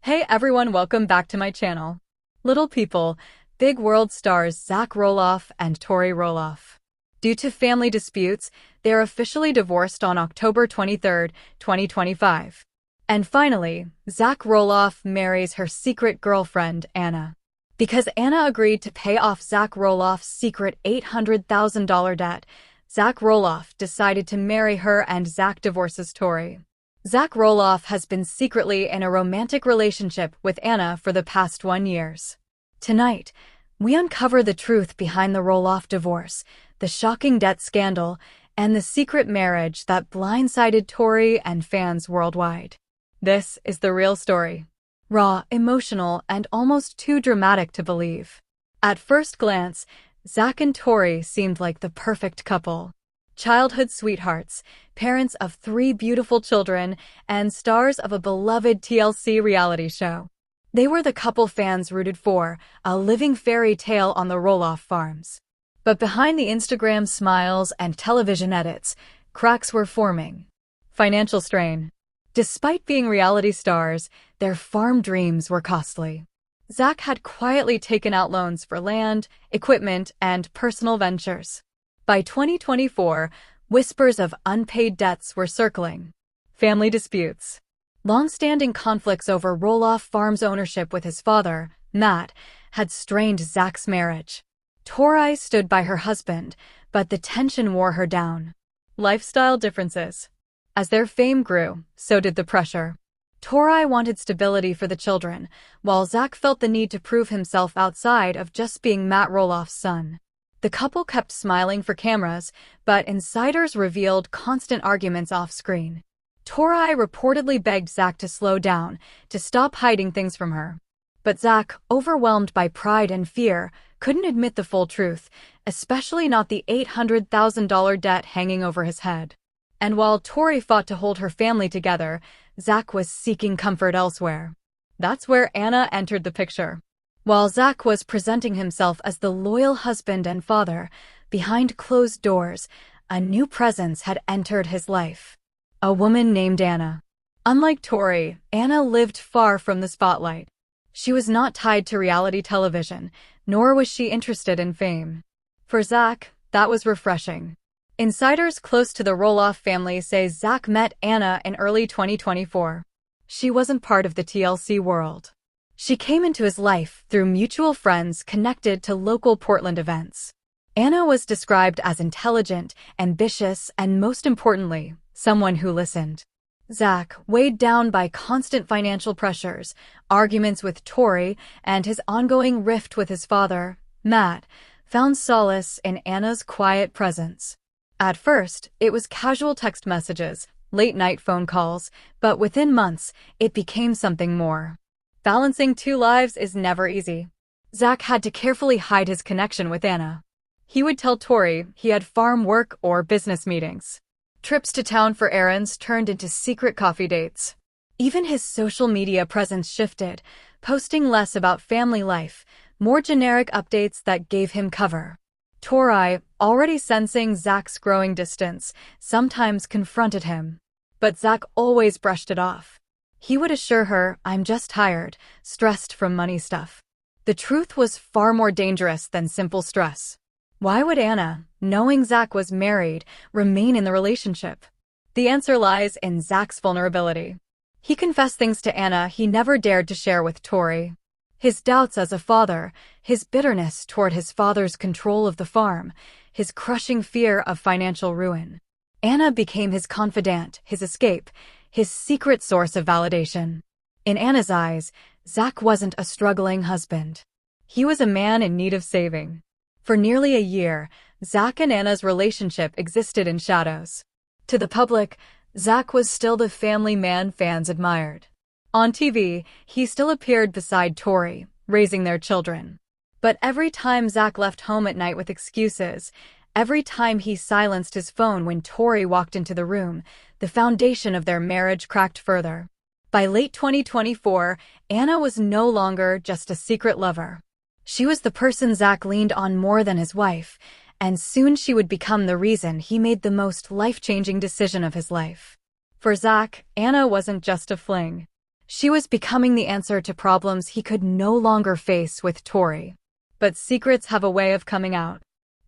Hey everyone, welcome back to my channel. Little people, big world stars Zach Roloff and Tori Roloff. Due to family disputes, they are officially divorced on October 23, 2025. And finally, Zach Roloff marries her secret girlfriend, Anna. Because Anna agreed to pay off Zach Roloff's secret $800,000 debt, Zach Roloff decided to marry her and Zach divorces Tori. Zach Roloff has been secretly in a romantic relationship with Anna for the past 1 year. Tonight, we uncover the truth behind the Roloff divorce, the shocking debt scandal, and the secret marriage that blindsided Tori and fans worldwide. This is the real story. Raw, emotional, and almost too dramatic to believe. At first glance, Zach and Tori seemed like the perfect couple. Childhood sweethearts, parents of 3 beautiful children, and stars of a beloved TLC reality show. They were the couple fans rooted for, a living fairy tale on the Roloff farms. But behind the Instagram smiles and television edits, cracks were forming. Financial strain. Despite being reality stars, their farm dreams were costly. Zach had quietly taken out loans for land, equipment, and personal ventures. By 2024, whispers of unpaid debts were circling. Family disputes. Long-standing conflicts over Roloff Farms ownership with his father, Matt, had strained Zach's marriage. Tori stood by her husband, but the tension wore her down. Lifestyle differences. As their fame grew, so did the pressure. Tori wanted stability for the children, while Zach felt the need to prove himself outside of just being Matt Roloff's son. The couple kept smiling for cameras, but insiders revealed constant arguments off-screen. Tori reportedly begged Zach to slow down, to stop hiding things from her. But Zach, overwhelmed by pride and fear, couldn't admit the full truth, especially not the $800,000 debt hanging over his head. And while Tori fought to hold her family together, Zach was seeking comfort elsewhere. That's where Anna entered the picture. While Zach was presenting himself as the loyal husband and father, behind closed doors, a new presence had entered his life. A woman named Anna. Unlike Tori, Anna lived far from the spotlight. She was not tied to reality television, nor was she interested in fame. For Zach, that was refreshing. Insiders close to the Roloff family say Zach met Anna in early 2024. She wasn't part of the TLC world. She came into his life through mutual friends connected to local Portland events. Anna was described as intelligent, ambitious, and most importantly, someone who listened. Zach, weighed down by constant financial pressures, arguments with Tori, and his ongoing rift with his father, Matt, found solace in Anna's quiet presence. At first, it was casual text messages, late-night phone calls, but within months, it became something more. Balancing 2 lives is never easy. Zach had to carefully hide his connection with Anna. He would tell Tori he had farm work or business meetings. Trips to town for errands turned into secret coffee dates. Even his social media presence shifted, posting less about family life, more generic updates that gave him cover. Tori, already sensing Zach's growing distance, sometimes confronted him. But Zach always brushed it off. He would assure her, "I'm just tired, stressed from money stuff." The truth was far more dangerous than simple stress. Why would Anna, knowing Zach was married, remain in the relationship? The answer lies in Zach's vulnerability. He confessed things to Anna he never dared to share with Tori. His doubts as a father, his bitterness toward his father's control of the farm, his crushing fear of financial ruin. Anna became his confidant, his escape, his secret source of validation. In Anna's eyes, Zach wasn't a struggling husband. He was a man in need of saving. For nearly a year, Zach and Anna's relationship existed in shadows. To the public, Zach was still the family man fans admired. On TV, he still appeared beside Tori, raising their children. But every time Zach left home at night with excuses, every time he silenced his phone when Tori walked into the room, the foundation of their marriage cracked further. By late 2024, Anna was no longer just a secret lover. She was the person Zach leaned on more than his wife, and soon she would become the reason he made the most life-changing decision of his life. For Zach, Anna wasn't just a fling. She was becoming the answer to problems he could no longer face with Tori. But secrets have a way of coming out.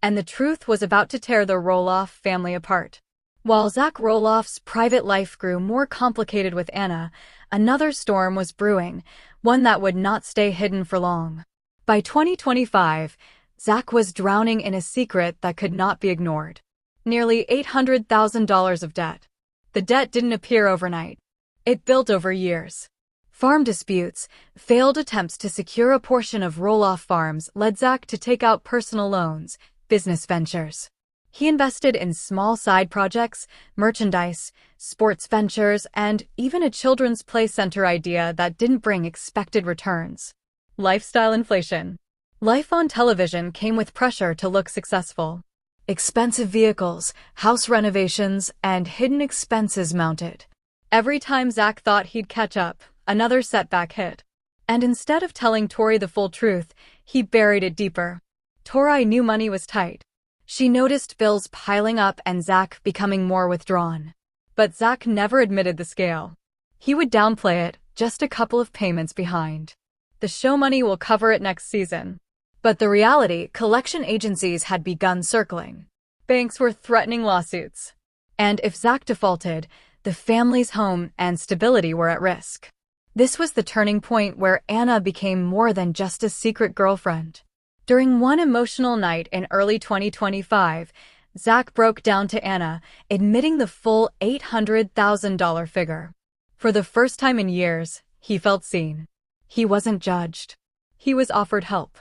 And the truth was about to tear the Roloff family apart. While Zach Roloff's private life grew more complicated with Anna, another storm was brewing, one that would not stay hidden for long. By 2025, Zach was drowning in a secret that could not be ignored. Nearly $800,000 of debt. The debt didn't appear overnight. It built over years. Farm disputes, failed attempts to secure a portion of Roloff farms led Zach to take out personal loans, business ventures. He invested in small side projects, merchandise, sports ventures, and even a children's play center idea that didn't bring expected returns. Lifestyle inflation. Life on television came with pressure to look successful. Expensive vehicles, house renovations, and hidden expenses mounted. Every time Zach thought he'd catch up, another setback hit. And instead of telling Tori the full truth, he buried it deeper. Tori knew money was tight. She noticed bills piling up and Zach becoming more withdrawn. But Zach never admitted the scale. He would downplay it, just a couple of payments behind. The show money will cover it next season. But the reality, collection agencies had begun circling. Banks were threatening lawsuits. And if Zach defaulted, the family's home and stability were at risk. This was the turning point where Anna became more than just a secret girlfriend. During one emotional night in early 2025, Zach broke down to Anna, admitting the full $800,000 figure. For the first time in years, he felt seen. He wasn't judged. He was offered help.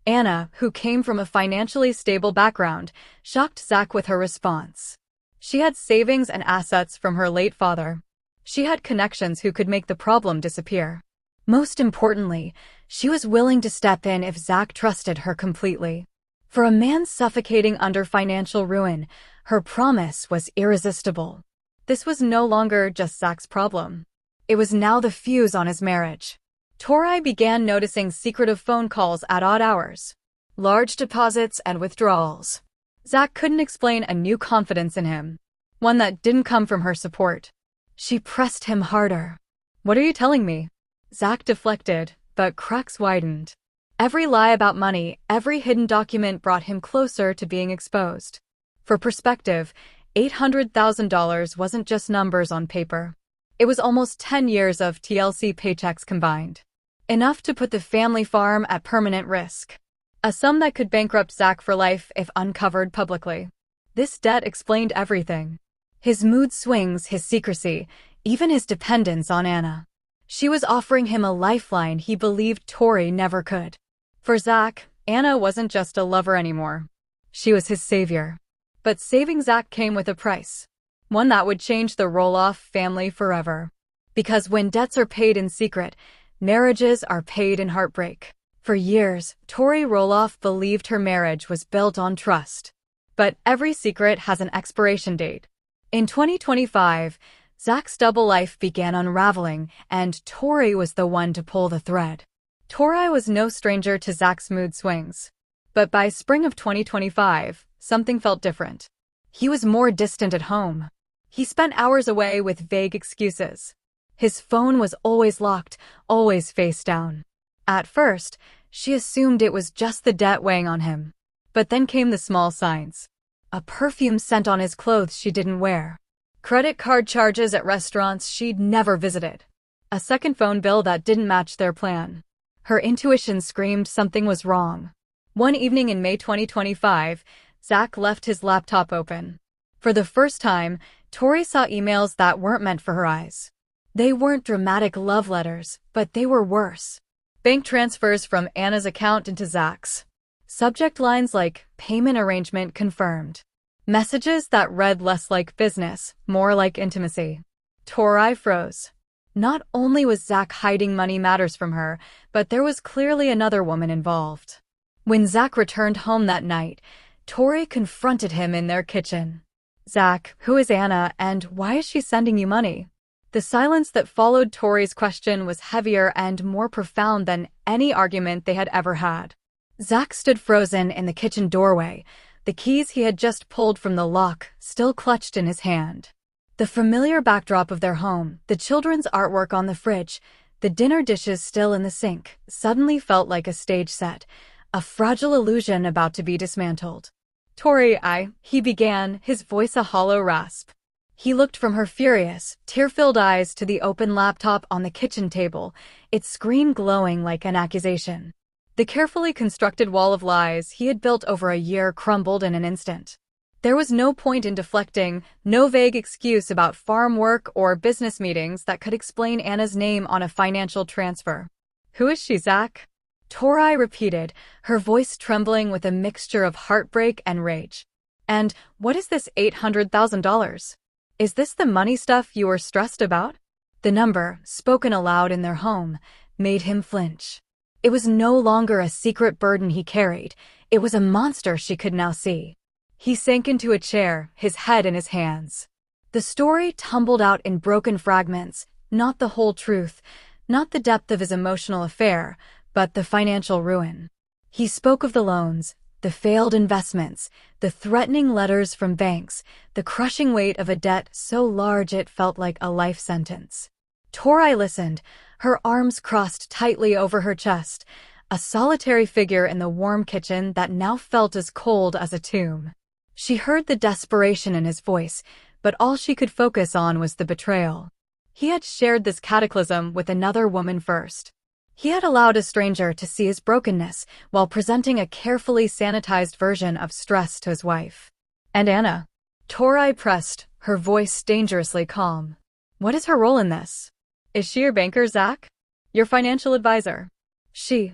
Anna, who came from a financially stable background, shocked Zach with her response. She had savings and assets from her late father. She had connections who could make the problem disappear. Most importantly, she was willing to step in if Zach trusted her completely. For a man suffocating under financial ruin, her promise was irresistible. This was no longer just Zach's problem. It was now the fuse on his marriage. Tori began noticing secretive phone calls at odd hours, large deposits and withdrawals. Zach couldn't explain a new confidence in him, one that didn't come from her support. She pressed him harder. "What are you telling me?" Zach deflected, but cracks widened. Every lie about money, every hidden document brought him closer to being exposed. For perspective, $800,000 wasn't just numbers on paper. It was almost 10 years of TLC paychecks combined. Enough to put the family farm at permanent risk. A sum that could bankrupt Zach for life if uncovered publicly. This debt explained everything. His mood swings, his secrecy, even his dependence on Anna. She was offering him a lifeline he believed Tori never could. For Zach, Anna wasn't just a lover anymore. She was his savior. But saving Zach came with a price. One that would change the Roloff family forever. Because when debts are paid in secret, marriages are paid in heartbreak. For years, Tori Roloff believed her marriage was built on trust. But every secret has an expiration date. In 2025, Zach's double life began unraveling, and Tori was the one to pull the thread. Tori was no stranger to Zach's mood swings. But by spring of 2025, something felt different. He was more distant at home. He spent hours away with vague excuses. His phone was always locked, always face down. At first, she assumed it was just the debt weighing on him. But then came the small signs. A perfume scent on his clothes she didn't wear. Credit card charges at restaurants she'd never visited. A second phone bill that didn't match their plan. Her intuition screamed something was wrong. One evening in May 2025, Zach left his laptop open. For the first time, Tori saw emails that weren't meant for her eyes. They weren't dramatic love letters, but they were worse. Bank transfers from Anna's account into Zach's. Subject lines like, "Payment arrangement confirmed." Messages that read less like business, more like intimacy. Tori froze. Not only was Zach hiding money matters from her, but there was clearly another woman involved. When Zach returned home that night, Tori confronted him in their kitchen. "Zach, who is Anna, and why is she sending you money?" The silence that followed Tori's question was heavier and more profound than any argument they had ever had. Zach stood frozen in the kitchen doorway, the keys he had just pulled from the lock still clutched in his hand. The familiar backdrop of their home, the children's artwork on the fridge, The dinner dishes still in the sink suddenly felt like a stage set, a fragile illusion about to be dismantled. Tori, he began, his voice a hollow rasp. He looked from her furious, tear-filled eyes to the open laptop on the kitchen table, its screen glowing like an accusation. The carefully constructed wall of lies he had built over a year crumbled in an instant. There was no point in deflecting, no vague excuse about farm work or business meetings that could explain Anna's name on a financial transfer. Who is she, Zach? Tori repeated, her voice trembling with a mixture of heartbreak and rage. And what is this $800,000? Is this the money stuff you were stressed about? The number, spoken aloud in their home, made him flinch. It was no longer a secret burden he carried, it was a monster she could now see. He sank into a chair, his head in his hands. The story tumbled out in broken fragments, not the whole truth, not the depth of his emotional affair, but the financial ruin. He spoke of the loans, the failed investments, the threatening letters from banks, the crushing weight of a debt so large it felt like a life sentence. Tori listened, her arms crossed tightly over her chest, a solitary figure in the warm kitchen that now felt as cold as a tomb. She heard the desperation in his voice, but all she could focus on was the betrayal. He had shared this cataclysm with another woman first. He had allowed a stranger to see his brokenness while presenting a carefully sanitized version of stress to his wife. And Anna? Tori pressed, her voice dangerously calm. What is her role in this? Is she your banker, Zach? Your financial advisor? She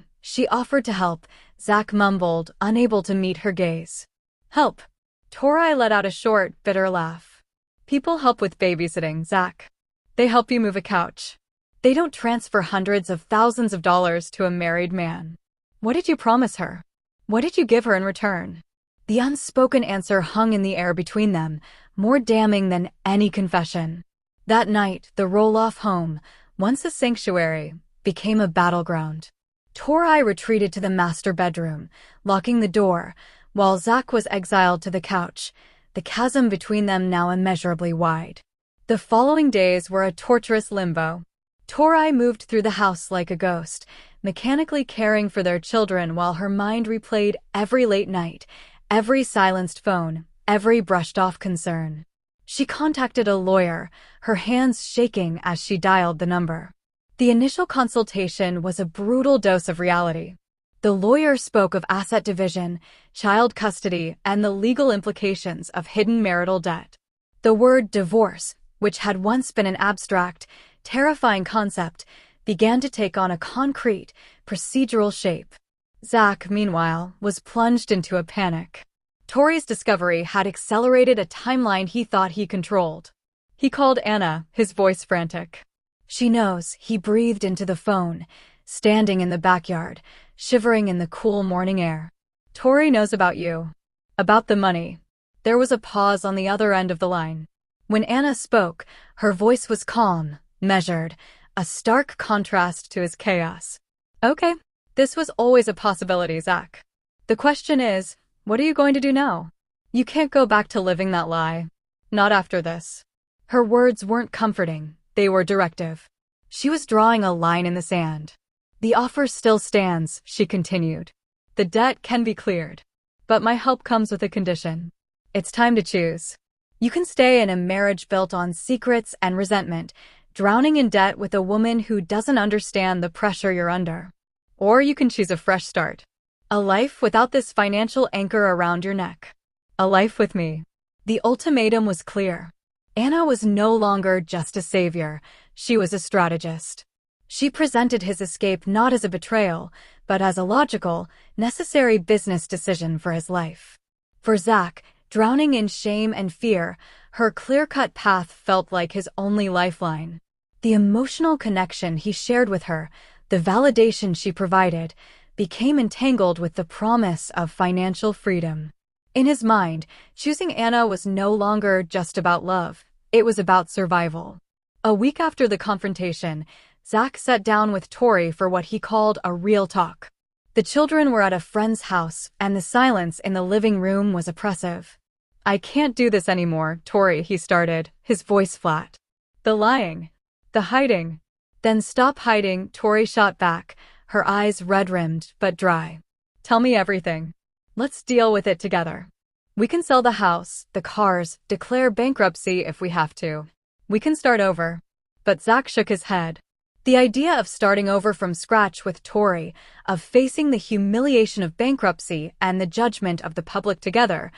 offered to help, Zach mumbled, unable to meet her gaze. Help? Tori let out a short, bitter laugh. People help with babysitting, Zach. They help you move a couch. They don't transfer hundreds of thousands of dollars to a married man. What did you promise her? What did you give her in return? The unspoken answer hung in the air between them, more damning than any confession. That night, the Roloff home, once a sanctuary, became a battleground. Tori retreated to the master bedroom, locking the door, while Zach was exiled to the couch, the chasm between them now immeasurably wide. The following days were a torturous limbo. Tori moved through the house like a ghost, mechanically caring for their children while her mind replayed every late night, every silenced phone, every brushed-off concern. She contacted a lawyer, her hands shaking as she dialed the number. The initial consultation was a brutal dose of reality. The lawyer spoke of asset division, child custody, and the legal implications of hidden marital debt. The word divorce, which had once been an abstract, terrifying concept, began to take on a concrete, procedural shape. Zach, meanwhile, was plunged into a panic. Tori's discovery had accelerated a timeline he thought he controlled. He called Anna, his voice frantic. She knows, he breathed into the phone, standing in the backyard, shivering in the cool morning air. Tori knows about you. About the money. There was a pause on the other end of the line. When Anna spoke, her voice was calm, measured, a stark contrast to his chaos. Okay, this was always a possibility, Zach. The question is, what are you going to do now? You can't go back to living that lie. Not after this. Her words weren't comforting, they were directive. She was drawing a line in the sand. The offer still stands, she continued. The debt can be cleared. But my help comes with a condition. It's time to choose. You can stay in a marriage built on secrets and resentment, drowning in debt with a woman who doesn't understand the pressure you're under. Or you can choose a fresh start. A life without this financial anchor around your neck. A life with me. The ultimatum was clear. Anna was no longer just a savior, she was a strategist. She presented his escape not as a betrayal, but as a logical, necessary business decision for his life. For Zach, drowning in shame and fear, her clear-cut path felt like his only lifeline. The emotional connection he shared with her, the validation she provided, became entangled with the promise of financial freedom. In his mind, choosing Anna was no longer just about love, it was about survival. A week after the confrontation, Zach sat down with Tori for what he called a real talk. The children were at a friend's house, and the silence in the living room was oppressive. I can't do this anymore, Tori, he started, his voice flat. The lying. The hiding. Then stop hiding, Tori shot back, her eyes red-rimmed but dry. Tell me everything. Let's deal with it together. We can sell the house, the cars, declare bankruptcy if we have to. We can start over. But Zach shook his head. The idea of starting over from scratch with Tori, of facing the humiliation of bankruptcy and the judgment of the public together,